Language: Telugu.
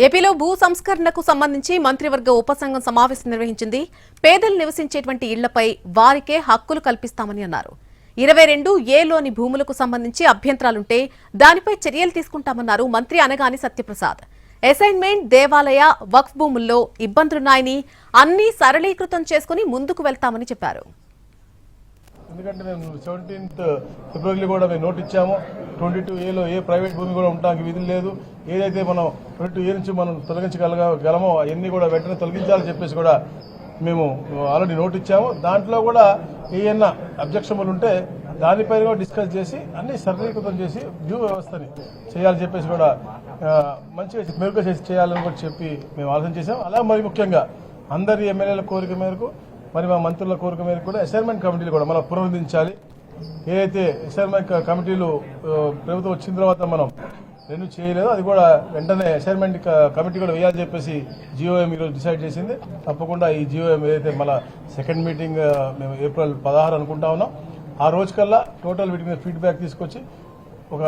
ఏపీలో భూ సంస్కరణకు సంబంధించి మంత్రివర్గ ఉపసంఘం సమావేశం నిర్వహించింది. పేదలు నివసించేటువంటి ఇళ్లపై వారికే హక్కులు కల్పిస్తామని అన్నారు. 22A భూములకు సంబంధించి అభ్యంతరాలుంటే దానిపై చర్యలు తీసుకుంటామన్నారు మంత్రి అనగాని సత్యప్రసాద్. అసైన్మెంట్, దేవాలయ, వక్ఫ్ భూముల్లో ఇబ్బందులున్నాయని అన్ని సరళీకృతం చేసుకుని ముందుకు వెళ్తామని చెప్పారు. ఎందుకంటే మేము 17th ఫిబ్రవరి కూడా మేము నోట్ ఇచ్చాము. 22A ఏ ప్రైవేట్ భూమి కూడా ఉండడానికి విధులు లేదు. ఏదైతే మనం 22A నుంచి మనం తొలగించగలమో అవన్నీ కూడా వెంటనే తొలగించాలని చెప్పేసి కూడా మేము ఆల్రెడీ నోట్ ఇచ్చాము. దాంట్లో కూడా ఏమన్నా అబ్జెక్షన్లు ఉంటే దానిపైన కూడా డిస్కస్ చేసి అన్ని సరళీకృతం చేసి డ్యూ వ్యవస్థని చేయాలని చెప్పేసి కూడా మంచిగా మెరుగ్గా చేసి చేయాలని కూడా చెప్పి మేము ఆలోచన చేసాం. అలా మరి ముఖ్యంగా అందరి ఎమ్మెల్యేల కోరిక మేరకు మరి మా మంత్రుల కోరిక మేరకు కూడా అసైన్మెంట్ కమిటీలు కూడా మనం పునరుద్ధరించాలి. ఏదైతే అసైన్మెంట్ కమిటీలు ప్రభుత్వం వచ్చిన తర్వాత మనం రెన్యూ చేయలేదు, అది కూడా వెంటనే అసైన్మెంట్ కమిటీ కూడా వేయాలని చెప్పేసి జిఓఎం ఈరోజు డిసైడ్ చేసింది. తప్పకుండా ఈ జిఓఎం ఏదైతే మళ్ళీ సెకండ్ మీటింగ్ మేము ఏప్రిల్ 16 అనుకుంటా ఉన్నాం, ఆ రోజుకల్లా టోటల్ వీటి మీద ఫీడ్బ్యాక్ తీసుకొచ్చి ఒక